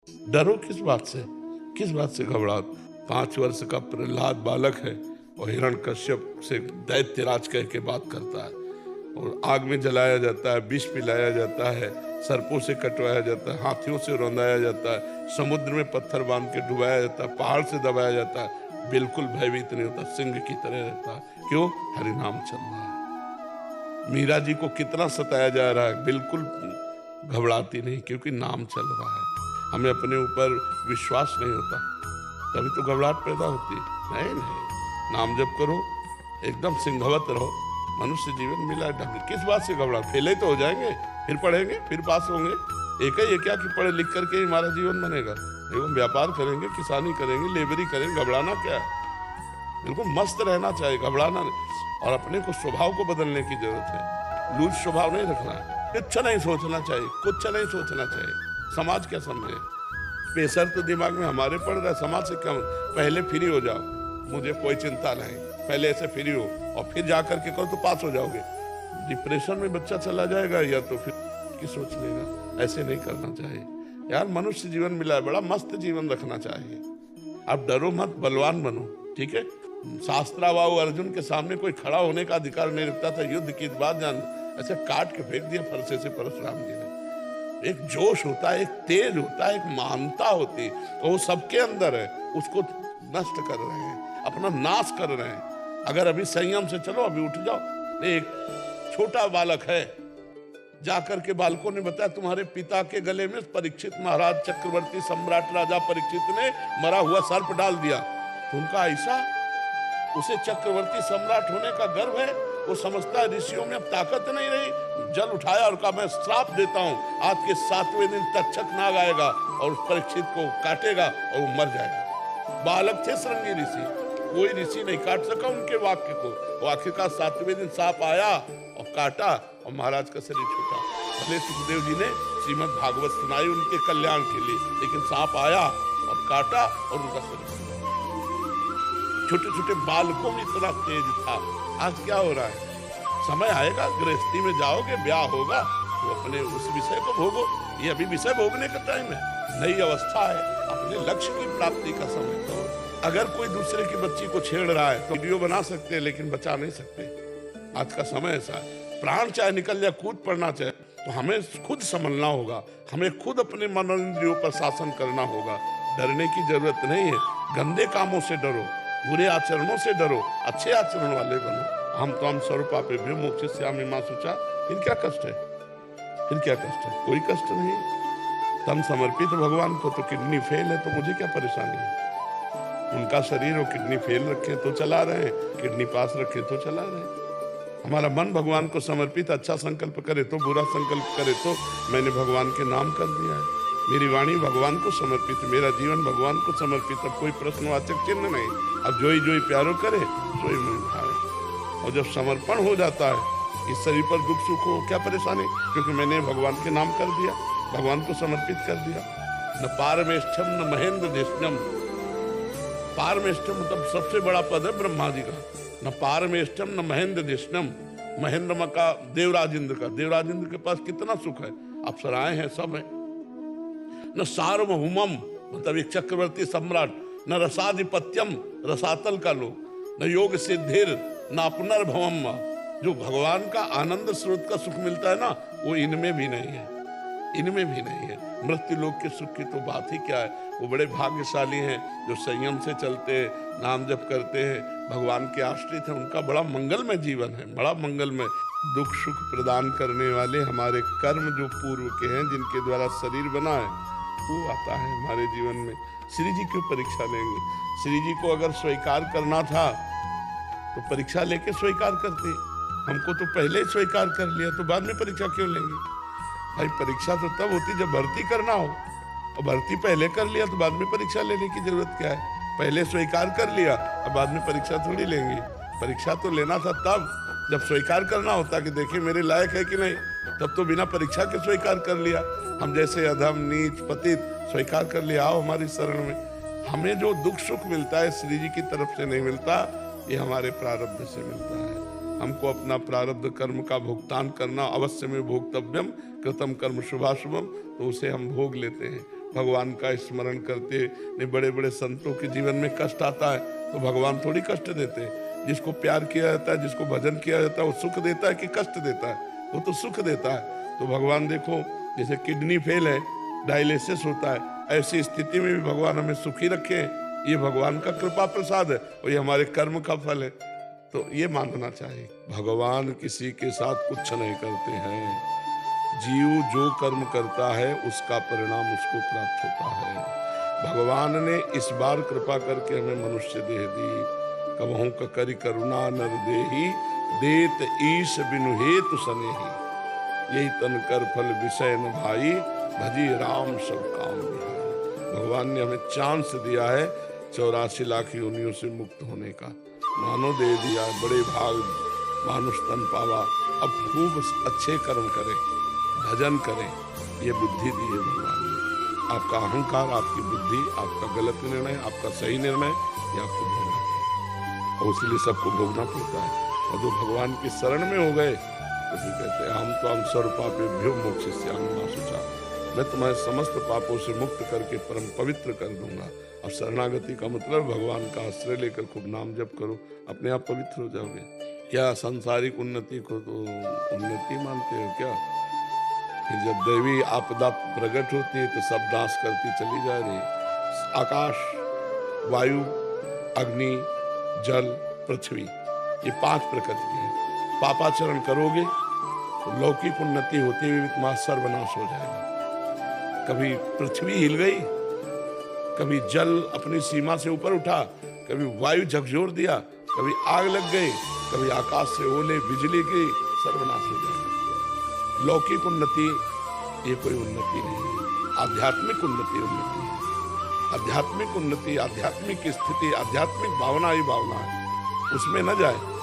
डरो किस बात से? किस बात से घबराओ? 5 वर्ष का प्रहलाद बालक है और हिरण्यकश्यप से दैत्यराज कह के बात करता है, और आग में जलाया जाता है, विष पिलाया जाता है, सर्पों से कटवाया जाता है, हाथियों से रौंदाया जाता है, समुद्र में पत्थर बांध के डुबाया जाता है, पहाड़ से दबाया जाता है, बिल्कुल भयभीत नहीं होता, सिंह की तरह रहता है। क्यों? हरिनाम चल रहा है। मीरा जी को कितना सताया जा रहा है, बिल्कुल घबराती नहीं, क्योंकि नाम चल रहा है। हमें अपने ऊपर विश्वास नहीं होता, तभी तो घबराहट पैदा होती है। नहीं, नाम जप करो, एकदम सिंहवत रहो। मनुष्य जीवन मिला ढंग, किस बात से घबरा? फेले तो हो जाएंगे, फिर पढ़ेंगे, फिर पास होंगे। एक ही है क्या कि पढ़े लिख करके हमारा जीवन बनेगा? एवं व्यापार करेंगे, किसानी करेंगे, लेबरी करेंगे, घबराना क्या है? बिल्कुल मस्त रहना चाहिए, घबराना नहीं। और अपने को स्वभाव को बदलने की जरूरत है। लूज स्वभाव नहीं रखना है, कुछ नहीं सोचना चाहिए, कुछ नहीं सोचना चाहिए। समाज क्या समझे? प्रेशर तो दिमाग में हमारे पड़ रहा है, समाज से क्या? पहले फ्री हो जाओ, मुझे कोई चिंता नहीं, पहले ऐसे फ्री हो और फिर जाकर के करो तो पास हो जाओगे। डिप्रेशन में बच्चा चला जाएगा या तो फिर की सोच लेगा। ऐसे नहीं करना चाहिए यार। मनुष्य जीवन मिला है, बड़ा मस्त जीवन रखना चाहिए। आप डरो मत, बलवान बनो, ठीक है? शास्त्राबाहु अर्जुन के सामने कोई खड़ा होने का अधिकार नहीं रखता था। युद्ध की बात जान, ऐसे काट के फेंक दिया फरसे से परशुराम जी ने। एक जोश होता है, एक तेज होता है, एक महानता होती है, तो वो सबके अंदर है, उसको नष्ट कर रहे हैं, अपना नाश कर रहे हैं। अगर अभी संयम से चलो, अभी उठ जाओ। एक छोटा बालक है, जाकर के बालकों ने बताया तुम्हारे पिता के गले में परीक्षित महाराज चक्रवर्ती सम्राट राजा परीक्षित ने मरा हुआ सर्प डाल दिया। तो उनका ऐसा, उसे चक्रवर्ती सम्राट होने का गर्व है। वो समझता है ऋषियों में अब ताकत नहीं रही। जल उठाया और कहा मैं श्राप देता हूं, आज के 7वें दिन तक्षक नाग आएगा और उस परीक्षित को काटेगा और वो मर जाएगा। बालक थे श्रृंगी ऋषि, कोई ऋषि नहीं काट सका उनके वाक्य को। वो आखिरकार 7वें दिन सांप आया और काटा और महाराज का शरीर छूटा। भले सुखदेव जी ने श्रीमद् भागवत सुनाई उनके कल्याण के लिए, लेकिन सांप आया और काटा और उनका शरीर छूटा। छोटे छोटे बालकों में इतना तेज था। आज क्या हो रहा है? समय आएगा, गृहस्थी में जाओगे, ब्याह होगा तो अपने उस विषय को भोगो। ये अभी विषय भोगने का टाइम है, नई अवस्था है, अपने लक्ष्य की प्राप्ति का समय। तो अगर कोई दूसरे की बच्ची को छेड़ रहा है तो वीडियो बना सकते हैं, लेकिन बचा नहीं सकते। आज का समय ऐसा है, प्राण चाहे निकल जाए, कूद पड़ना चाहे, तो हमें खुद संभलना होगा, हमें खुद अपने मनोइंद्रियों पर शासन करना होगा। डरने की जरूरत नहीं है। गंदे कामों से डरो, बुरे आचरणों से डरो, अच्छे आचरण वाले बनो। हम तो हम स्वरूपापे भ्यो मोक्षयिष्यामि मा शुचा। फिर क्या कष्ट है? फिर क्या कष्ट है? कोई कष्ट नहीं। तम समर्पित भगवान को। तो किडनी फेल है तो मुझे क्या परेशानी है? उनका शरीर और किडनी फेल रखे तो चला रहे हैं, किडनी पास रखे तो चला रहे हैं। हमारा मन भगवान को समर्पित, अच्छा संकल्प करे तो, बुरा संकल्प करे तो मैंने भगवान के नाम कर दिया है। मेरी वाणी भगवान को समर्पित, मेरा जीवन भगवान को समर्पित। अब कोई प्रश्नवाचक चिन्ह नहीं। अब जोई जोई प्यारो करे सोई मैं खाए। और जब समर्पण हो जाता है, इस शरीर पर दुख सुख हो, क्या परेशानी? क्योंकि मैंने भगवान के नाम कर दिया, भगवान को समर्पित कर दिया। न पारमेष्ठम न महेंद्र देशनम। पारमेष्ठम मतलब सबसे बड़ा पद है ब्रह्मा जी का। न पारमेष्ठम न महेंद्र देशनम। महेंद्र का देवराज इंद्र का, देवराज इंद्र के पास कितना सुख है, अप्सराएं हैं, सब है। न सार्वभौमम मतलब एक चक्रवर्ती सम्राट, न रसाधिपत्यम रसातल का लोग, न योग सिद्धिर न पुनर्भवम। जो भगवान का आनंद स्रोत का सुख मिलता है ना, वो इनमें भी नहीं है, इनमें भी नहीं है। मृत्यु लोक के सुख की तो बात ही क्या है। वो बड़े भाग्यशाली हैं जो संयम से चलते हैं, नाम जप करते हैं, भगवान के आश्रित हैं। उनका बड़ा मंगलमय जीवन है, बड़ा मंगलमय। दुख सुख प्रदान करने वाले हमारे कर्म जो पूर्व के हैं, जिनके द्वारा शरीर बना है, वो आता है हमारे जीवन में। श्री जी क्यों परीक्षा लेंगे? श्री जी को अगर स्वीकार करना था तो परीक्षा लेके स्वीकार करते। हमको तो पहले ही स्वीकार कर लिया, तो बाद में परीक्षा क्यों लेंगे? भाई परीक्षा तो तब होती जब भर्ती करना हो, और भर्ती पहले कर लिया तो बाद में परीक्षा लेने की जरूरत क्या है? पहले स्वीकार कर लिया, अब बाद में परीक्षा थोड़ी लेंगे। परीक्षा तो लेना था तब जब स्वीकार करना होता कि देखिए मेरे लायक है कि नहीं। तब तो बिना परीक्षा के स्वीकार कर लिया। हम जैसे अधम नीच पतित स्वीकार कर लिया, आओ हमारी शरण में। हमें जो दुख सुख मिलता है श्री जी की तरफ से नहीं मिलता, ये हमारे प्रारब्ध से मिलता है। हमको अपना प्रारब्ध कर्म का भुगतान करना, अवश्य में भोक्तव्यम कृतम कर्म शुभाशुभम, तो उसे हम भोग लेते हैं। भगवान का स्मरण करते, नहीं बड़े बड़े संतों के जीवन में कष्ट आता है तो भगवान थोड़ी कष्ट देते। जिसको प्यार किया जाता है, जिसको भजन किया जाता है, वो सुख देता है कि कष्ट देता है? वो तो सुख देता है। तो भगवान देखो, जैसे किडनी फेल है, डायलिसिस होता है, ऐसी स्थिति में भी भगवान हमें सुखी रखे। ये भगवान का कृपा प्रसाद है और ये हमारे कर्म का फल है। तो ये मानना चाहिए, भगवान किसी के साथ कुछ नहीं करते हैं। जीव जो कर्म करता है उसका परिणाम उसको प्राप्त होता है। भगवान ने इस बार कृपा करके हमें मनुष्य देह दी। कबहू का करी करुणा नर देही, देत ईश बिनु हेतु सनेही। यही तन कर फल विषय न भाई, भजी राम सब काम बिहाई। भगवान ने हमें चांस दिया है 84 लाख योनियों से मुक्त होने का। मानो दे दिया, बड़े भाग मानुष तन पावा। अब खूब अच्छे कर्म करें, भजन करें, ये बुद्धि दी है भगवान ने। आपका अहंकार, आपकी बुद्धि, आपका गलत निर्णय, आपका सही निर्णय, ये आपको भोगना पड़ेगा और इसलिए सबको भोगना पड़ता है। और जो भगवान की शरण में हो गए तो कहते हैं हम तो हम सर्व पापेभ्यो मोक्षयिष्यामि मा शुचा। मैं तुम्हारे समस्त पापों से मुक्त करके परम पवित्र कर दूंगा। और शरणागति का मतलब भगवान का आश्रय लेकर खूब नाम जप करो, अपने आप पवित्र हो जाओगे। क्या सांसारिक उन्नति को तो उन्नति मानते हो क्या? कि जब देवी आपदा प्रकट होती है तो सब नाश करती चली जा रही। आकाश, वायु, अग्नि, जल, पृथ्वी, ये 5 प्रकृति हैं। पापाचरण करोगे तो लौकिक उन्नति होती हुई तुम्हारा सर्वनाश हो जाएगा। कभी पृथ्वी हिल गई, कभी जल अपनी सीमा से ऊपर उठा, कभी वायु झकझोर दिया, कभी आग लग गई, कभी आकाश से ओले बिजली की, सर्वनाश हो जाएगा। लौकिक उन्नति ये कोई उन्नति नहीं है, आध्यात्मिक उन्नति उन्नति है। आध्यात्मिक उन्नति, आध्यात्मिक स्थिति, आध्यात्मिक भावना ही भावना है, उसमें न जाए।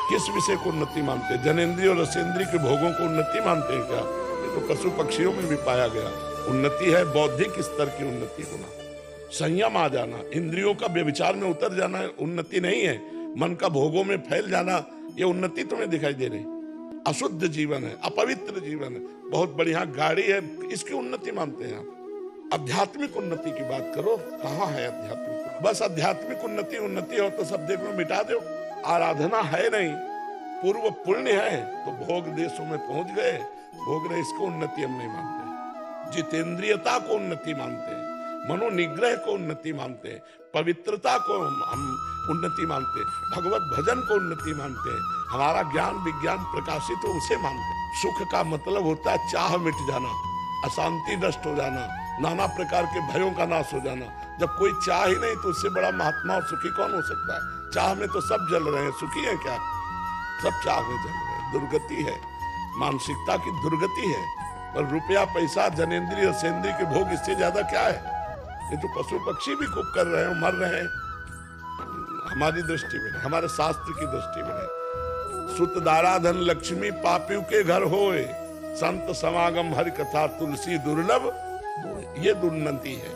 किस विषय को उन्नति मानते हैं? जनेंद्रिय और रसेंद्रिय के भोगों को उन्नति मानते हैं क्या? ये तो पशु पक्षियों में भी पाया गया। उन्नति है बौद्धिक स्तर की उन्नति होना, संयम आ जाना, इंद्रियों का व्यभिचार में उतर जाना उन्नति नहीं है। मन का भोगों में फैल जाना, ये उन्नति तुम्हें दिखाई दे रही। अशुद्ध जीवन है, अपवित्र जीवन है, बहुत बढ़िया गाड़ी है, इसकी उन्नति मानते हैं आप। आध्यात्मिक उन्नति की बात करो, कहाँ है आध्यात्मिक? बस आध्यात्मिक उन्नति उन्नति हो तो सब देख लो, मिटा दो। आराधना है नहीं, पूर्व पुण्य है तो भोग देशों में पहुंच गए, भोग रहे, इसको उन्नति हम नहीं मानते। जितेंद्रियता को उन्नति मानते हैं, मनोनिग्रह को उन्नति मानते हैं, पवित्रता को हम उन्नति मानते हैं, भगवत भजन को उन्नति मानते हैं, हमारा ज्ञान विज्ञान प्रकाशित हो उसे मानते हैं। सुख का मतलब होता है चाह मिट जाना, अशांति नष्ट हो जाना, नाना प्रकार के भयों का नाश हो जाना। जब कोई चाह ही नहीं तो उससे बड़ा महात्मा और सुखी कौन हो सकता है? चाह में तो सब जल रहे हैं, सुखी है क्या? सब चाह में जल रहे हैं, दुर्गति है, मानसिकता की दुर्गति है। पर रुपया पैसा जनेंद्रिय और सेंद्रिय के भोग, इससे ज्यादा क्या है? ये तो पशु पक्षी भी खूब कर रहे हैं, मर रहे हैं। हमारी दृष्टि में, हमारे शास्त्र की दृष्टि में, सुत दारा धन लक्ष्मी पापियों के घर होए, संत समागम हरि कथा तुलसी दुर्लभ, ये दुर्नति है।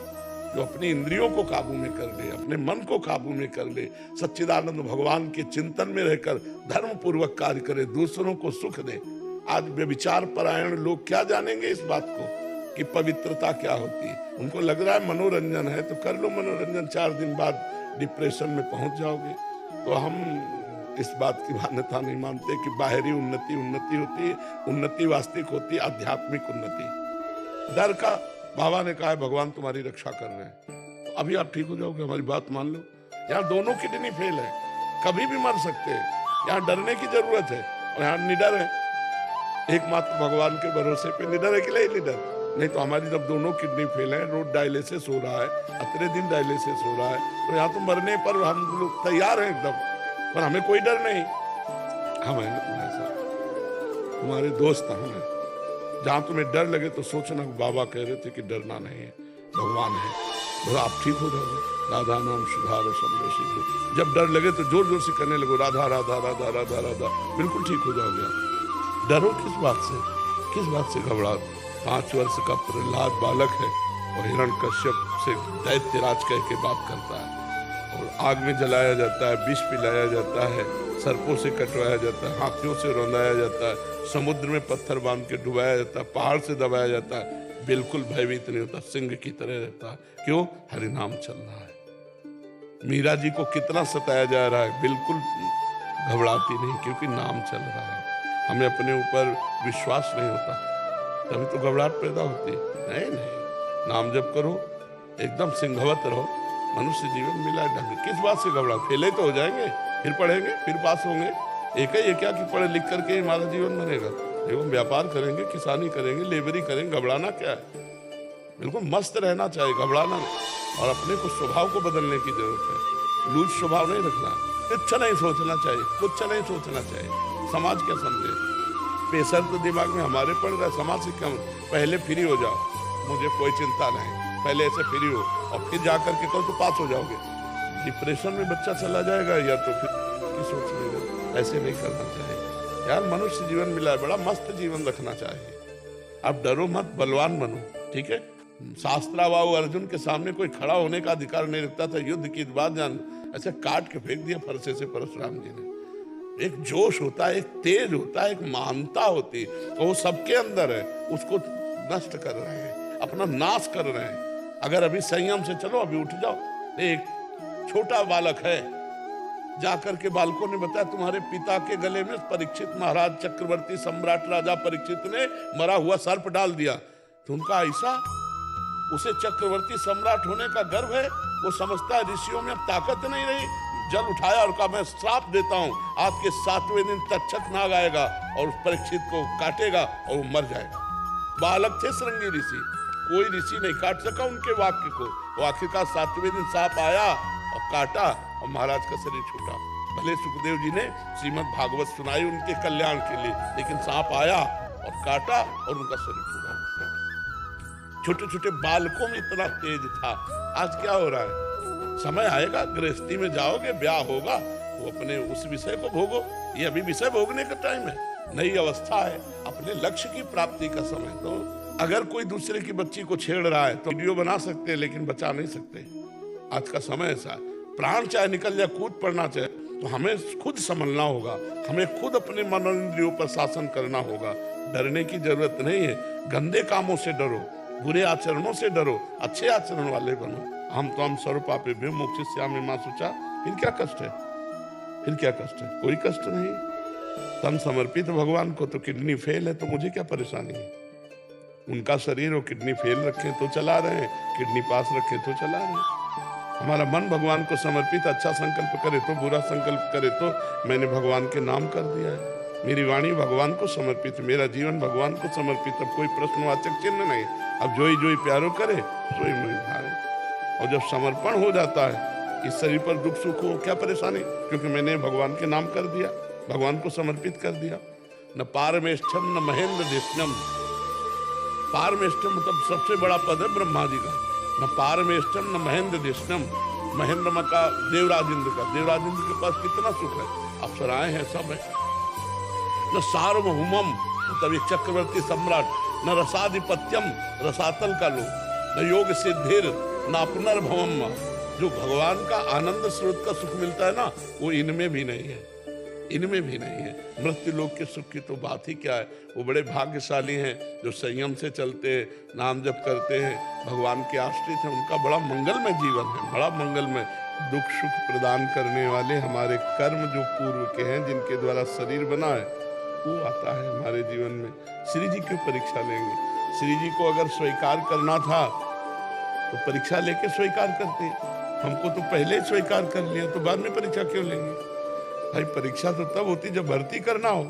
जो अपनी इंद्रियों को काबू में कर ले, अपने मन को काबू में कर ले, सच्चिदानंद भगवान के चिंतन में रहकर धर्म पूर्वक कार्य करे, दूसरों को सुख दे। आज व्यभिचार परायण लोग क्या जानेंगे इस बात को कि पवित्रता क्या होती है? उनको लग रहा है मनोरंजन है तो कर लो मनोरंजन, 4 दिन बाद डिप्रेशन में पहुंच जाओगे। तो हम इस बात की मान्यता नहीं मानते कि बाहरी उन्नति उन्नति होती है। उन्नति वास्तविक होती है आध्यात्मिक उन्नति। डर का, बाबा ने कहा है भगवान तुम्हारी रक्षा कर रहे हैं, तो अभी आप ठीक हो जाओगे, हमारी बात मान लो। यहाँ दोनों किडनी फेल है, कभी भी मर सकते हैं, यहाँ डरने की जरूरत है और यहाँ निडर है। एकमात्र भगवान के भरोसे पे निडर है कि नहीं निडर? नहीं तो हमारी जब दोनों किडनी फेल है, रोज डायलिसिस हो रहा है, अतरे दिन डायलिसिस हो रहा है, तो यहाँ तो मरने पर हम लोग तैयार हैं एकदम, पर हमें कोई डर नहीं। हम हैं तुम्हारे साथ, तुम्हारे दोस्त हम हैं। जहाँ तुम्हें डर लगे तो सोचना, बाबा कह रहे थे कि डरना नहीं है, भगवान है, तो आप ठीक हो जाओगे। राधा नाम सुधार समझो, जब डर लगे तो जोर जोर से करने लगो राधा राधा राधा राधा राधा, बिल्कुल ठीक हो जाओगे आप। डरो किस बात से? किस बात से घबराओ? 5 वर्ष का प्रहलाद बालक है और हिरण्यकश्यप से दैत्यराज कह के बात करता है, और आग में जलाया जाता है, विष पिलाया जाता है, सर्पों से कटवाया जाता है, हाथियों से रौंदाया जाता है, समुद्र में पत्थर बांध के डुबाया जाता है, पहाड़ से दबाया जाता है। बिल्कुल भयभीत नहीं होता, सिंह की तरह रहता है। क्यों? हरि नाम चल रहा है। मीरा जी को कितना सताया जा रहा है, बिल्कुल घबराती नहीं, क्योंकि नाम चल रहा है। हमें अपने ऊपर विश्वास नहीं होता, तभी तो घबराहट पैदा होती है। नहीं नहीं, नाम जप करो, एकदम सिंहवत रहो। मनुष्य जीवन मिला है ढंग, किस बात से घबराओ? फेले तो हो जाएंगे, फिर पढ़ेंगे, फिर पास होंगे। एक ही ये क्या कि पढ़े लिख करके हमारा जीवन बनेगा? एवं व्यापार करेंगे, किसानी करेंगे, लेबरी करेंगे, घबराना क्या है? बिल्कुल मस्त रहना चाहिए, घबराना नहीं। और अपने को स्वभाव को बदलने की जरूरत है। लूज स्वभाव नहीं रखना, कुछ नहीं सोचना चाहिए, कुछ नहीं सोचना चाहिए। समाज क्या समझे? प्रेशर तो दिमाग में हमारे पड़ रहा है, समाज से क्या? पहले फ्री हो जाओ, मुझे कोई चिंता नहीं, पहले ऐसे फ्री हो, और फिर जाकर के कहो तो पास हो जाओगे। डिप्रेशन में बच्चा चला जाएगा, या तो फिर की सोच लेगा। ऐसे नहीं करना चाहिए यार। मनुष्य जीवन मिला है, बड़ा मस्त जीवन रखना चाहिए। आप डरो मत, बलवान बनो, ठीक है? शास्त्राबाहु अर्जुन के सामने कोई खड़ा होने का अधिकार नहीं रखता था। युद्ध की बात जान, ऐसे काट के फेंक दिया फरसे से परशुराम जी ने। एक जोश होता है, एक तेज होता है, एक महानता होती है, तो वो सबके अंदर है। उसको नष्ट कर रहे हैं, अपना नाश कर रहे हैं। अगर अभी संयम से चलो, अभी उठ जाओ। एक छोटा बालक है, जाकर के बालकों ने बताया तुम्हारे पिता के गले में परीक्षित महाराज चक्रवर्ती सम्राट राजा परीक्षित ने मरा हुआ सर्प डाल दिया। तो उनका ऐसा, उसे चक्रवर्ती सम्राट होने का गर्व है। वो समझता है ऋषियों में अब ताकत नहीं रही। जल उठाया और कहा मैं श्राप देता हूं, आज के 7वें दिन तक्षक नाग आएगा और उस परीक्षित को काटेगा और वो मर जाएगा। बालक थे श्रृंगी ऋषि, कोई ऋषि नहीं काट सका उनके वाक्य को। वो आखिरकार 7वें दिन सांप आया और काटा और महाराज का शरीर छूटा। भले सुखदेव जी ने श्रीमद् भागवत सुनाई उनके कल्याण के लिए, लेकिन सांप आया और काटा और उनका शरीर छूटा। छोटे छोटे बालकों में इतना तेज था। आज क्या हो रहा है? समय आएगा, गृहस्थी में जाओगे, ब्याह होगा, तो अपने उस विषय को भोगो। ये अभी विषय भोगने का टाइम है, नई अवस्था है, अपने लक्ष्य की प्राप्ति का समय। तो अगर कोई दूसरे की बच्ची को छेड़ रहा है तो वीडियो बना सकते हैं, लेकिन बचा नहीं सकते। आज का समय ऐसा है, प्राण चाहे निकल जाए, कूद पड़ना चाहे, तो हमें खुद संभलना होगा। हमें खुद अपने मन इंद्रियों पर शासन करना होगा। डरने की जरूरत नहीं है। गंदे कामों से डरो, बुरे आचरणों से डरो, अच्छे आचरण वाले बनो। हम तो हम सर्वपापेभ्यो मोक्षयिष्यामि मां शुचा। फिर क्या कष्ट है? फिर क्या कष्ट है? कोई कष्ट नहीं। तन समर्पित भगवान को। तो किडनी फेल है तो मुझे क्या परेशानी है? उनका शरीर और किडनी फेल रखे तो चला रहे हैं, किडनी पास रखे तो चला रहे हैं। हमारा मन भगवान को समर्पित, अच्छा संकल्प करे तो, बुरा संकल्प करे तो मैंने भगवान के नाम कर दिया है। मेरी वाणी भगवान को समर्पित, मेरा जीवन भगवान को समर्पित। अब कोई प्रश्नवाचक चिन्ह नहीं। अब जोई जोई प्यारो करे, सोई मोई भावे। और जब समर्पण हो जाता है, इस शरीर पर दुख सुख हो, क्या परेशानी? क्योंकि मैंने भगवान के नाम कर दिया, भगवान को समर्पित कर दिया। न पारमेष्ठम न महेंद्र देशनम। पारमेष्ठम मतलब सबसे बड़ा पद है ब्रह्मा जी का। न पारमेष्ठम न महेंद्र देशनम। महेंद्र का देवराज इंद्र का। देवराज इंद्र के पास कितना सुख है, अप्सराएं हैं, सब है। न सार्वभौमम मतलब एक चक्रवर्ती सम्राट, न रसाधिपत्यम रसातल का लोग, न योग सिद्धिर, न पुनर्भवम। जो भगवान का आनंद स्रोत का सुख मिलता है ना, वो इनमें भी नहीं है, इनमें भी नहीं है। मृत्यु लोक के सुख की तो बात ही क्या है। वो बड़े भाग्यशाली हैं जो संयम से चलते हैं, नाम जप करते हैं, भगवान के आश्रित हैं। उनका बड़ा मंगलमय जीवन है, बड़ा मंगलमय। दुख सुख प्रदान करने वाले हमारे कर्म जो पूर्व के हैं, जिनके द्वारा शरीर बना है, वो आता है हमारे जीवन में। श्री जी क्यों परीक्षा लेंगे? श्री जी को अगर स्वीकार करना था तो परीक्षा लेके स्वीकार करते। हमको तो पहले ही स्वीकार कर लिया, तो बाद में परीक्षा क्यों लेंगे? भाई परीक्षा तो तब होती जब भर्ती करना हो,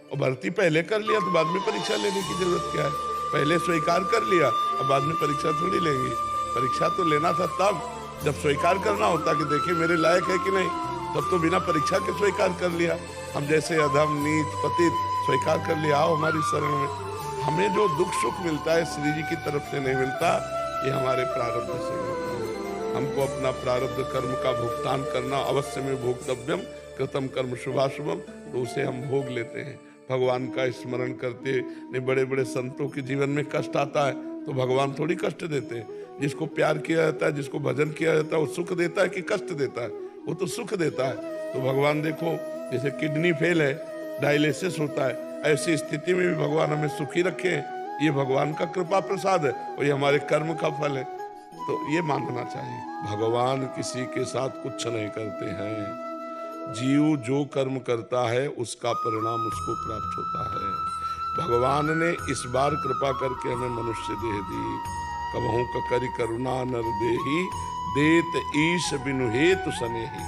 और भर्ती पहले कर लिया तो बाद में परीक्षा लेने की जरूरत क्या है? पहले स्वीकार कर लिया, अब बाद में परीक्षा थोड़ी लेंगे। परीक्षा तो लेना था तब जब स्वीकार करना होता कि देखिए मेरे लायक है कि नहीं। तब तो बिना परीक्षा के स्वीकार कर लिया। हम जैसे अधम नीच पतित स्वीकार कर लिया, आओ हमारी शरण में। हमें जो दुख सुख मिलता है श्री जी की तरफ से नहीं मिलता, ये हमारे प्रारब्ध से मिलता है। हमको अपना प्रारब्ध कर्म का भुगतान करना अवश्य में भोक्तव्यम। कृतम कर्म शुभाशुभम, तो उसे हम भोग लेते हैं। भगवान का स्मरण करते नहीं। बड़े बड़े संतों के जीवन में कष्ट आता है तो भगवान थोड़ी कष्ट देते हैं। जिसको प्यार किया जाता है, जिसको भजन किया जाता है, वो सुख देता है कि कष्ट देता है? वो तो सुख देता है। तो भगवान देखो, जैसे किडनी फेल है, डायलिसिस होता है, ऐसी स्थिति में भी भगवान हमें सुखी रखे, ये भगवान का कृपा प्रसाद है और ये हमारे कर्म का फल है। तो ये मानना चाहिए, भगवान किसी के साथ कुछ नहीं करते हैं। जीव जो कर्म करता है उसका परिणाम उसको प्राप्त होता है। भगवान ने इस बार कृपा करके हमें मनुष्य देह दी। कबहू करी करुणा नर देही, देत ईश बिनु हेतु सनेही।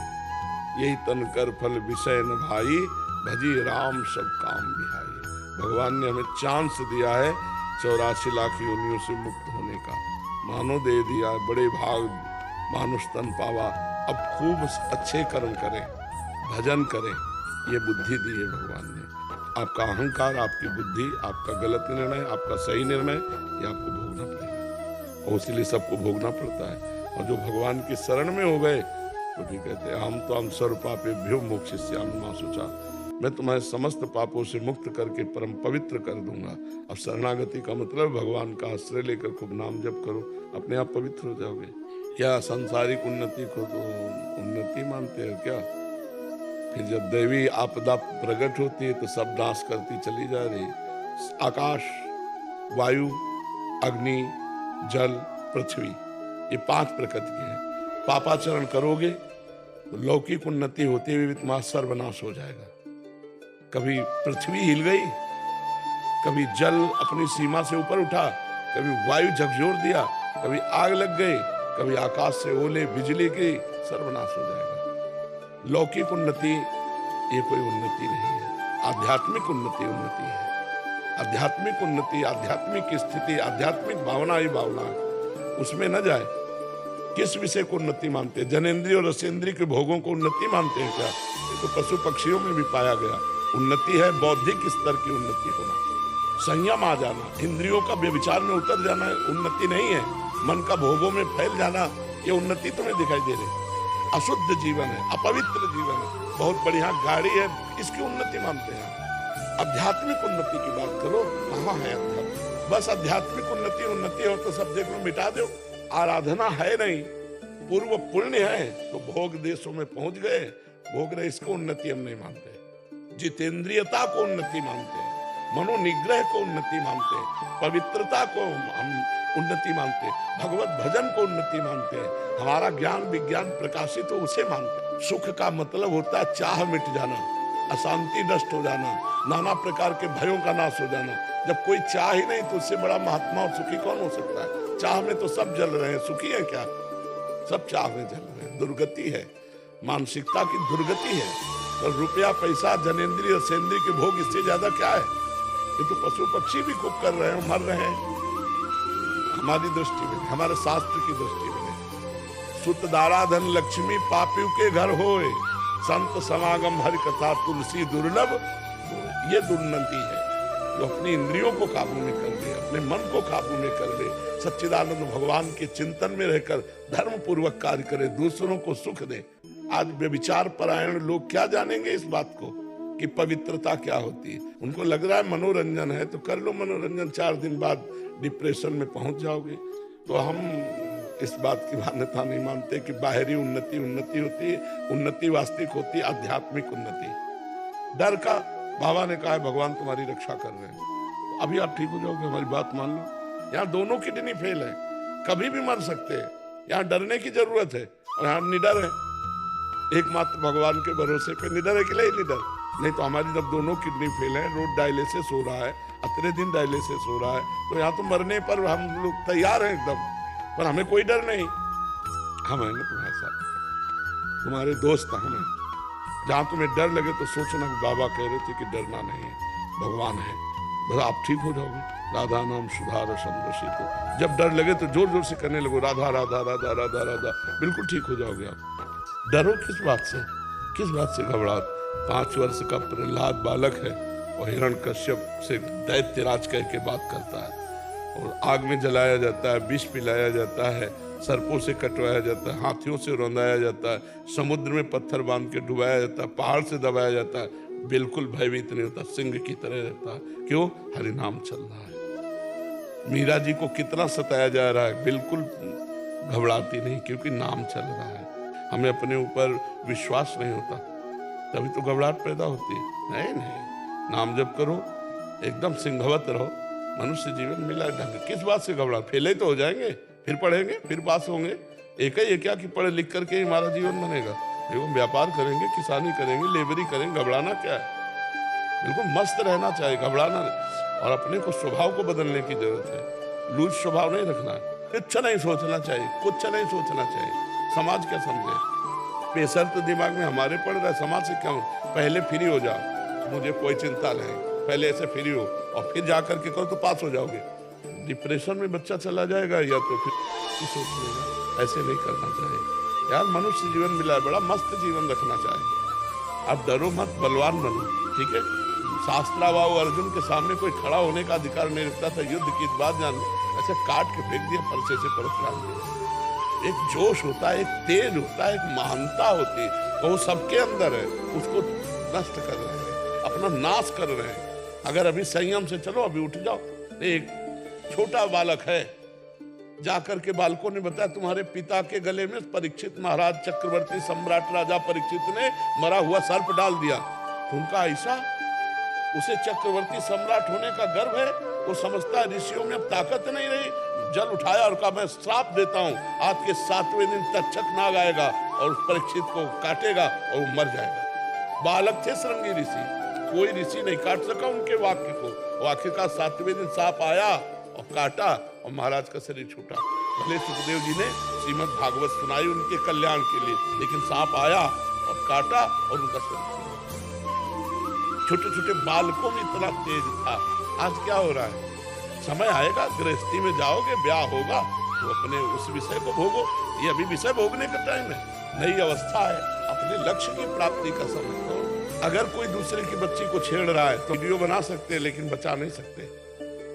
यही तन कर फल विषय न भाई, भजी राम सब काम बिहाई। भगवान ने हमें चांस दिया है 84 लाख योनियों से मुक्त होने का, मानो दे दिया, बड़े भाग मानुष तन पावा। अब खूब अच्छे कर्म करें, भजन करें, ये बुद्धि दी है भगवान ने। आपका अहंकार, आपकी बुद्धि, आपका गलत निर्णय, आपका सही निर्णय, ये आपको भोगना पड़ेगा और इसलिए सबको भोगना पड़ता है। और जो भगवान की शरण में हो गए तो भी कहते हैं हम तो हम सर्व पापेभ्यो मोक्षयिष्यामि मा शुचा, मैं तुम्हें समस्त पापों से मुक्त करके परम पवित्र कर दूंगा। अब शरणागति का मतलब भगवान का आश्रय लेकर खूब नाम जप करो, अपने आप पवित्र हो जाओगे। क्या सांसारिक उन्नति को तो उन्नति मानते हैं क्या? फिर जब दैवी आपदा प्रकट होती है तो सब नाश करती चली जा रही। आकाश, वायु, अग्नि, जल, पृथ्वी, ये 5 प्रकृति हैं। पापाचरण करोगे तो लौकिक उन्नति होती हुई भी तुम्हारा सर्वनाश हो जाएगा। कभी पृथ्वी हिल गई, कभी जल अपनी सीमा से ऊपर उठा, कभी वायु झकझोर दिया, कभी आग लग गई, कभी आकाश से ओले बिजली की, सर्वनाश हो जाएगा। लौकिक उन्नति ये कोई उन्नति नहीं है, आध्यात्मिक उन्नति उन्नति है। आध्यात्मिक उन्नति, आध्यात्मिक स्थिति, आध्यात्मिक भावना ही भावना है, उसमें न जाए। किस विषय को उन्नति मानते हैं? जनेंद्रिय और रसेंद्रिय के भोगों को उन्नति मानते हैं क्या? ये तो पशु पक्षियों में भी पाया गया। उन्नति है बौद्धिक स्तर की उन्नति होना, संयम आ जाना, इंद्रियों का व्यभिचार में उतर जाना उन्नति नहीं है। मन का भोगों में फैल जाना, ये उन्नति तुम्हें दिखाई दे रही। अशुद्ध जीवन है, अपवित्र जीवन है, बहुत बढ़िया गाड़ी है, इसकी उन्नति मानते हैं। आध्यात्मिक उन्नति की बात करो, कहाँ है अध्यात्म? बस आध्यात्मिक उन्नति उन्नति हो तो सब देखो मिटा दो। आराधना है नहीं, पूर्व पुण्य है तो भोग देशों में पहुंच गए, भोग रहे, इसको उन्नति हम नहीं मानते। जितेंद्रियता को उन्नति मानते हैं, मनोनिग्रह को उन्नति मानते हैं, पवित्रता को हम उन्नति मानते हैं, भगवत भजन को उन्नति मानते हैं, हमारा ज्ञान विज्ञान प्रकाशित हो उसे मानते हैं। सुख का मतलब होता है चाह मिट जाना, अशांति नष्ट हो जाना, नाना प्रकार के भयों का नाश हो जाना। जब कोई चाह ही नहीं तो उससे बड़ा महात्मा और सुखी कौन हो सकता है? चाह में तो सब जल रहे हैं, सुखी है क्या? सब चाह में जल रहे हैं, दुर्गति है, मानसिकता की दुर्गति है। तो रुपया पैसा जनेंद्रिय रसेंद्रिय के भोग, इससे ज्यादा क्या है? ये तो पशु पक्षी भी खूब कर रहे हैं, मर रहे हैं। हमारी दृष्टि में, हमारे शास्त्र की दृष्टि में, सुत दारा धन लक्ष्मी पापियों के घर होए, संत समागम हरि कथा तुलसी दुर्लभ, ये दुर्नति है। जो अपनी इंद्रियों को काबू में कर ले, अपने मन को काबू में कर ले, सच्चिदानंद भगवान के चिंतन में रहकर धर्म पूर्वक कार्य करे, दूसरों को सुख दे। आज व्यभिचार परायण लोग क्या जानेंगे इस बात को कि पवित्रता क्या होती है? उनको लग रहा है मनोरंजन है तो कर लो मनोरंजन, 4 दिन बाद डिप्रेशन में पहुंच जाओगे। तो हम इस बात की मान्यता नहीं मानते कि बाहरी उन्नति उन्नति होती है। उन्नति वास्तविक होती है आध्यात्मिक उन्नति। डर का बाबा ने कहा है भगवान तुम्हारी रक्षा कर रहे हैं, अभी आप ठीक हो जाओगे, हमारी बात मान लो। यहाँ दोनों किडनी फेल है, कभी भी मर सकते हैं, यहाँ डरने की जरूरत है और यहाँ निडर है। एकमात्र भगवान के भरोसे पे निडर है कि नहीं निडर? नहीं तो हमारी जब दोनों किडनी फेल है, रोज डायलिसिस हो रहा है, अतरे दिन डायलिसिस हो रहा है, तो यहाँ तो मरने पर हम लोग तैयार हैं एकदम, पर हमें कोई डर नहीं। हम हैं ना तुम्हारे साथ, तुम्हारे दोस्त हम हैं। जहाँ तुम्हें डर लगे तो सोचना बाबा कह रहे थे कि डरना नहीं है, भगवान है, बस आप ठीक हो जाओगे। राधा नाम सुधार संरक्षित हो, जब डर लगे तो जोर जोर से करने लगो राधा राधा राधा राधा राधा, बिल्कुल ठीक हो जाओगे आप। डरो किस बात से? किस बात से घबराहट? 5 वर्ष का प्रहलाद बालक है और हिरण्यकश्यप से दैत्यराज कह के बात करता है और आग में जलाया जाता है, विष पिलाया जाता है, सर्पों से कटवाया जाता है, हाथियों से रौंदाया जाता है, समुद्र में पत्थर बांध के डुबाया जाता है, पहाड़ से दबाया जाता है, बिल्कुल भयभीत नहीं होता, सिंह की तरह रहता है। क्यों? हरि नाम चल रहा है। मीरा जी को कितना सताया जा रहा है, बिल्कुल घबराती नहीं, क्योंकि नाम चल रहा है। हमें अपने ऊपर विश्वास नहीं होता, तभी तो घबराहट पैदा होती है। नहीं, नाम जप करो, एकदम सिंहवत रहो, मनुष्य जीवन मिला है ढंग, किस बात से घबरा, फेले तो हो जाएंगे, फिर पढ़ेंगे, फिर पास होंगे। एक ही है क्या कि पढ़ लिख करके ही हमारा जीवन बनेगा? देखो व्यापार करेंगे, किसानी करेंगे, लेबरी करेंगे, घबराना क्या है? बिल्कुल मस्त रहना चाहिए, घबराना नहीं। और अपने को स्वभाव को बदलने की जरूरत है, लूज स्वभाव नहीं रखना है, कुछ नहीं सोचना चाहिए, कुछ नहीं सोचना चाहिए। समाज क्या समझे? प्रेशर तो दिमाग में हमारे पड़ रहा है, समाज से क्या? पहले फ्री हो जाओ, मुझे कोई चिंता नहीं, पहले ऐसे फ्री हो और फिर जा करके करो तो पास हो जाओगे। डिप्रेशन में बच्चा चला जाएगा या तो फिर सोच लेगा। ऐसे नहीं करना चाहिए यार, मनुष्य जीवन मिला है, बड़ा मस्त जीवन रखना चाहिए। अब डरो मत, बलवान बनो, ठीक है? शास्त्राबाहु अर्जुन के सामने कोई खड़ा होने का अधिकार नहीं रखता था, युद्ध की बात जान, ऐसे काट के फेंक दिया, फरसे से परस दिया। एक जोश होता है, एक तेज होता है, एक महानता होती है, वो सबके अंदर है, उसको नष्ट कर रहे हैं, अपना नाश कर रहे हैं। अगर अभी संयम से चलो, अभी उठ जाओ। एक छोटा बालक है, जाकर के बालकों ने बताया तुम्हारे पिता के गले में परीक्षित महाराज चक्रवर्ती सम्राट राजा परीक्षित ने मरा हुआ सर्प डाल दिया। तो उनका ऐसा, उसे चक्रवर्ती सम्राट होने का गर्व है, वो समझता है ऋषियों में अब ताकत नहीं रही, जल उठाया और कहा मैं श्राप देता हूं, आज के 7वें दिन तक्षक नाग आएगा और उस परीक्षित को काटेगा और वो मर जाएगा। बालक थे श्रृंगी ऋषि, कोई ऋषि नहीं काट सका उनके वाक्य को। आखिरकार 7वें दिन सांप आया और काटा और महाराज का शरीर छूटा। भले सुखदेव जी ने श्रीमद् भागवत सुनाई उनके कल्याण के लिए, लेकिन सांप आया और काटा और उनका शरीर छूटा। छोटे छोटे बालकों में इतना तेज था। आज क्या हो रहा है? समय आएगा, गृहस्थी में जाओगे, ब्याह होगा तो अपने उस विषय को भोगो। ये अभी विषय भोगने का टाइम है, नई अवस्था है, अपने लक्ष्य की प्राप्ति का समय हो। अगर कोई दूसरे की बच्ची को छेड़ रहा है तो वीडियो बना सकते हैं, लेकिन बचा नहीं सकते।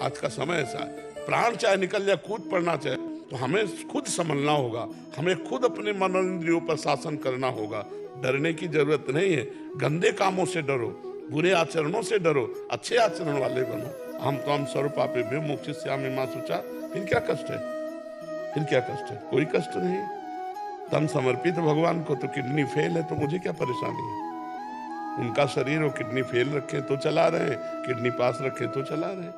आज का समय ऐसा है, प्राण चाहे निकल जाए, कूद पड़ना चाहे, तो हमें खुद संभलना होगा, हमें खुद अपने मनोइंद्रियों पर शासन करना होगा। डरने की जरूरत नहीं है, गंदे कामों से डरो, बुरे आचरणों से डरो, अच्छे आचरण वाले बनो। हम तो हम स्वरूपापे भी मोक्षयिष्यामि मा शुचा। फिर क्या कष्ट है? फिर क्या कष्ट है? कोई कष्ट नहीं। तन समर्पित भगवान को, तो किडनी फेल है तो मुझे क्या परेशानी है? उनका शरीर वो किडनी फेल रखे तो चला रहे हैं, किडनी पास रखे तो चला रहे हैं।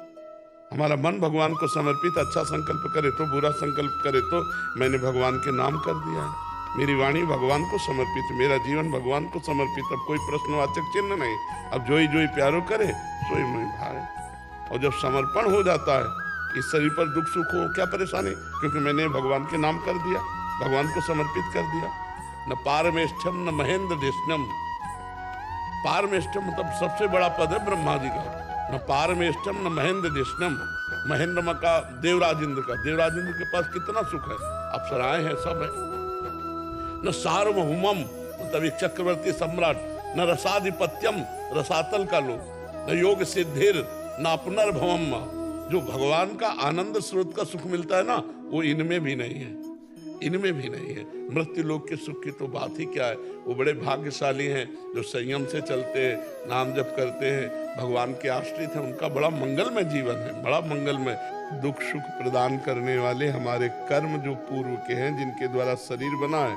हमारा मन भगवान को समर्पित, अच्छा संकल्प करे तो, बुरा संकल्प करे तो मैंने भगवान के नाम कर दिया है। मेरी वाणी भगवान को समर्पित, मेरा जीवन भगवान को समर्पित। अब कोई प्रश्नवाचक चिन्ह नहीं। अब जोई जोई प्यारो करे सोई मोई भाए। और जब समर्पण हो जाता है, इस शरीर पर दुख सुख हो क्या परेशानी, क्योंकि मैंने भगवान के नाम कर दिया, भगवान को समर्पित कर दिया। न पारमेष्ठम न महेंद्र देशनम। पारमेष्ठम मतलब सबसे बड़ा पद है ब्रह्मा जी का। न पारमेष्ठम न महेंद्र देशनम। महेंद्र का देवराज इंद्र का, देवराज इंद्र के पास कितना सुख है, अप्सराएं हैं, सब है। न सार्वभौमम मतलब एक चक्रवर्ती सम्राट, न रसाधिपत्यम रसातल का लोग, न योग सिद्धिर न पुनर्भवम। जो भगवान का आनंद स्रोत का सुख मिलता है ना, वो इनमें भी नहीं है, इनमें भी नहीं है। मृत्यु लोक के सुख की तो बात ही क्या है। वो बड़े भाग्यशाली हैं जो संयम से चलते हैं, नाम जप करते हैं, भगवान के आश्रित हैं, उनका बड़ा मंगलमय जीवन है, बड़ा मंगलमय। दुख सुख प्रदान करने वाले हमारे कर्म जो पूर्व के हैं, जिनके द्वारा शरीर बना है,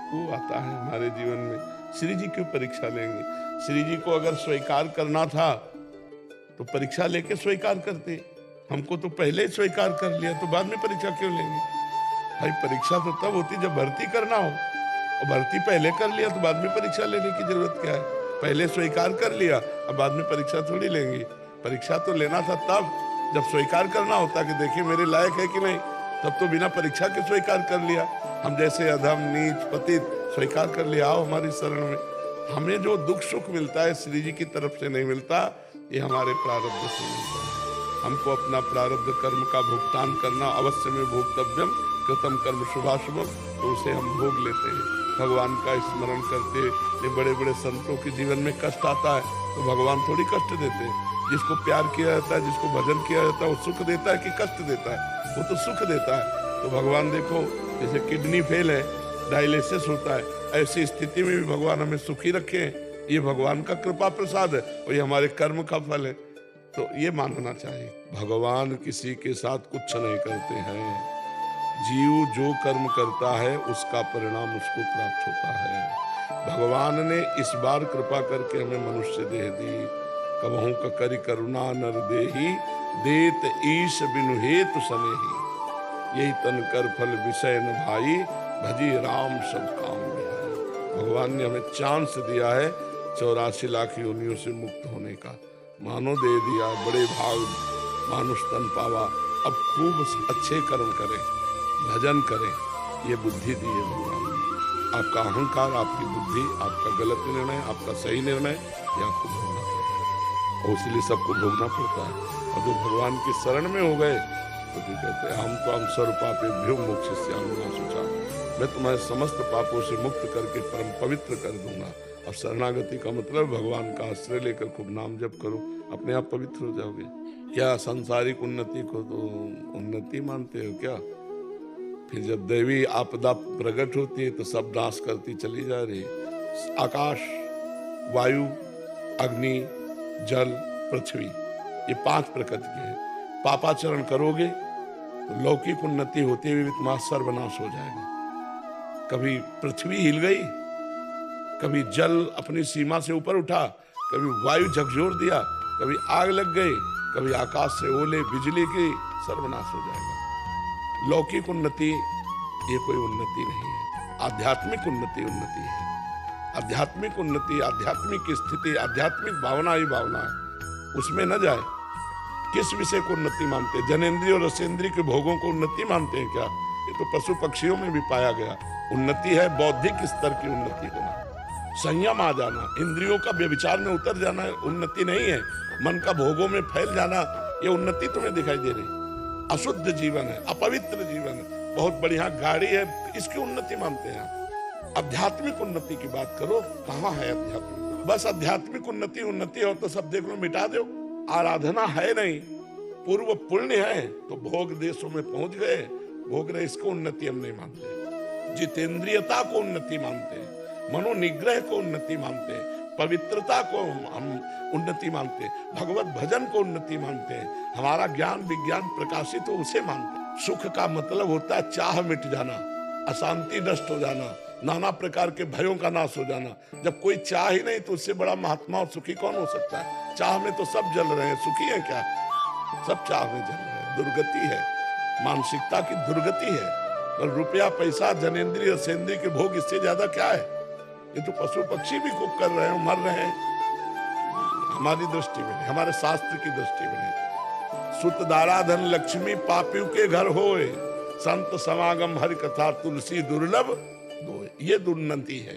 वो आता है हमारे जीवन में। श्री जी क्यों परीक्षा लेंगे? श्री जी को अगर स्वीकार करना था तो परीक्षा लेके स्वीकार करते। हमको तो पहले ही स्वीकार कर लिया, तो बाद में परीक्षा क्यों लेंगे? भाई परीक्षा तो तब होती जब भर्ती करना हो, और भर्ती पहले कर लिया तो बाद में परीक्षा लेने की जरूरत क्या है? पहले स्वीकार कर लिया, अब बाद में परीक्षा थोड़ी लेंगे। परीक्षा तो लेना था तब जब स्वीकार करना होता कि देखिए मेरे लायक है कि नहीं। तब तो बिना परीक्षा के स्वीकार कर लिया। हम जैसे अधम नीच पतित स्वीकार कर लिया, आओ हमारी शरण में। हमें जो दुख सुख मिलता है श्री जी की तरफ से नहीं मिलता, ये हमारे प्रारब्ध से मिलता है। हमको अपना प्रारब्ध कर्म का भुगतान करना अवश्य में भोक्तव्यम कृतम कर्म शुभाशुभम, तो उसे हम भोग लेते हैं। भगवान का स्मरण करते ये बड़े बड़े संतों के जीवन में कष्ट आता है तो भगवान थोड़ी कष्ट देते हैं। जिसको प्यार किया जाता है, जिसको भजन किया जाता है, वो सुख देता है कि कष्ट देता है? वो तो सुख देता है। तो भगवान देखो, जैसे किडनी फेल है, डायलिसिस होता है, ऐसी स्थिति में भी भगवान हमें सुखी रखे। ये भगवान का कृपा प्रसाद है और ये हमारे कर्म का फल है। तो ये मानना चाहिए, भगवान किसी के साथ कुछ नहीं करते हैं। जीव जो कर्म करता है उसका परिणाम उसको प्राप्त होता है। भगवान ने इस बार कृपा करके हमें मनुष्य देह दी। कबहू का करि करुणा नर देही, देत ईश बिनु हेतु सनेही। यही तन कर फल विषय न भाई, भजी राम सब काम बिहाई। भगवान ने हमें चांस दिया है 84 लाख योनियों से मुक्त होने का, मानो दे दिया बड़े भाग मानुष तन पावा। अब खूब अच्छे कर्म करें, भजन करें, ये बुद्धि दी है भगवान ने। आपका अहंकार, आपकी बुद्धि, आपका गलत निर्णय, आपका सही निर्णय, ये आपको भोगना पड़ता है, और इसलिए सबको भोगना पड़ता है। और जो भगवान की शरण में हो गए तो भी कहते हैं हम तो हम सर्व पापेभ्यो मोक्षयिष्यामि मा शुचा, मैं तुम्हारे समस्त पापों से मुक्त करके परम पवित्र कर दूंगा। अब शरणागति का मतलब भगवान का आश्रय लेकर खूब नाम जप करो, अपने आप पवित्र हो जाओगे। क्या सांसारिक उन्नति को तो उन्नति मानते हो क्या? फिर जब दैवी आपदा प्रकट होती है तो सब नाश करती चली जा रही। आकाश, वायु, अग्नि, जल, पृथ्वी, ये 5 प्रकृति के हैं। पापाचरण करोगे तो लौकिक उन्नति होते हुए भी तुम्हारा सर्वनाश हो जाएगा। कभी पृथ्वी हिल गई, कभी जल अपनी सीमा से ऊपर उठा, कभी वायु झकझोर दिया, कभी आग लग गई, कभी आकाश से ओले बिजली की, सर्वनाश हो जाएगा। लौकिक उन्नति ये कोई उन्नति नहीं है, आध्यात्मिक उन्नति उन्नति है। आध्यात्मिक उन्नति, आध्यात्मिक स्थिति, आध्यात्मिक भावना ही भावना है, उसमें न जाए। किस विषय को उन्नति मानते हैं? जनेंद्रिय और रसेंद्रिय के भोगों को उन्नति मानते हैं क्या? ये तो पशु पक्षियों में भी पाया गया। उन्नति है बौद्धिक स्तर की उन्नति होना, संयम आ जाना, इंद्रियों का व्यभिचार में उतर जाना उन्नति नहीं है। मन का भोगों में फैल जाना, ये उन्नति तुम्हें दिखाई दे रही। अशुद्ध जीवन है, अपवित्र जीवन है, बहुत बढ़िया गाड़ी है, इसकी उन्नति मानते हैं। आध्यात्मिक उन्नति की बात करो, कहाँ है अध्यात्मिक? बस आध्यात्मिक उन्नति उन्नति हो तो सब देख लो मिटा दो। आराधना है नहीं, पूर्व पुण्य है तो भोग देशों में पहुंच गए, भोग रहे, इसको उन्नति हम नहीं मानते। जितेंद्रियता को उन्नति मानते हैं, मनोनिग्रह को उन्नति मानते हैं, पवित्रता को हम उन्नति मानते हैं, भगवत भजन को उन्नति मानते हैं, हमारा ज्ञान विज्ञान प्रकाशित हो उसे मानते हैं। सुख का मतलब होता है चाह मिट जाना, अशांति नष्ट हो जाना, नाना प्रकार के भयों का नाश हो जाना। जब कोई चाह ही नहीं तो उससे बड़ा महात्मा और सुखी कौन हो सकता है? चाह में तो सब जल रहे हैं, सुखी है क्या? सब चाह में जल रहे हैं, दुर्गति है, मानसिकता की दुर्गति है। और रुपया पैसा जनेंद्रिय सेंद्रिय के भोग, इससे ज्यादा क्या है? ये तो पशु पक्षी भी खूब कर रहे हैं, मर रहे हैं। हमारी दृष्टि में नहीं, हमारे शास्त्र की दृष्टि में नहीं। सुत दारा धन लक्ष्मी पापियों के घर होए, संत समागम हरि कथा तुलसी दुर्लभ दोए। ये दुर्नति है।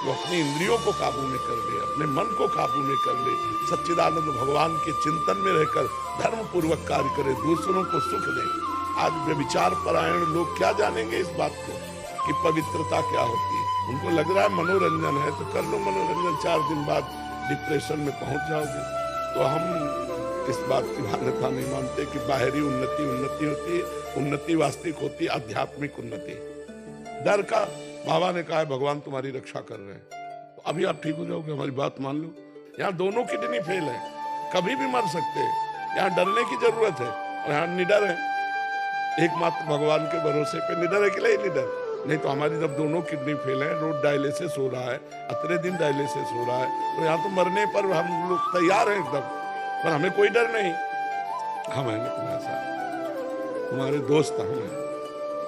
वो अपनी इंद्रियों को काबू में कर ले, अपने मन को काबू में कर ले, सच्चिदानंद भगवान के चिंतन में रहकर धर्म पूर्वक कार्य करे, दूसरों को सुख दे। आज व्यभिचार परायण लोग क्या जानेंगे इस बात को कि पवित्रता क्या होती है? उनको लग रहा है मनोरंजन है तो कर लो मनोरंजन, 4 दिन बाद डिप्रेशन में पहुंच जाओगे। तो हम इस बात की मान्यता नहीं मानते कि बाहरी उन्नति उन्नति होती है। उन्नति वास्तविक होती है आध्यात्मिक उन्नति। डर का बाबा ने कहा है भगवान तुम्हारी रक्षा कर रहे हैं, तो अभी आप ठीक हो जाओगे, हमारी बात मान लो। यहाँ दोनों किडनी फेल है, कभी भी मर सकते हैं। यहाँ डरने की जरूरत है और यहाँ निडर है, एकमात्र भगवान के भरोसे पे निडर है कि नहीं निडर? नहीं तो हमारी जब दोनों किडनी फेल है, रोज डायलिसिस हो रहा है, अतरे दिन डायलिसिस हो रहा है, तो यहाँ तो मरने पर हम लोग तैयार हैं एकदम, पर हमें कोई डर नहीं। हम हैं तुम्हारे साथ, तुम्हारे दोस्त हम हैं।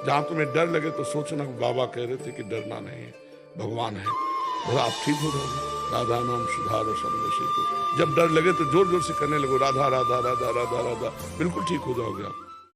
जहाँ तुम्हें डर लगे तो सोचना, बाबा कह रहे थे कि डरना नहीं है, भगवान है, तो आप ठीक हो जाओगे। राधा नाम सुधार समझे, तो जब डर लगे तो जोर जोर से करने लगो राधा राधा राधा राधा राधा, बिल्कुल ठीक हो जाओगे आप।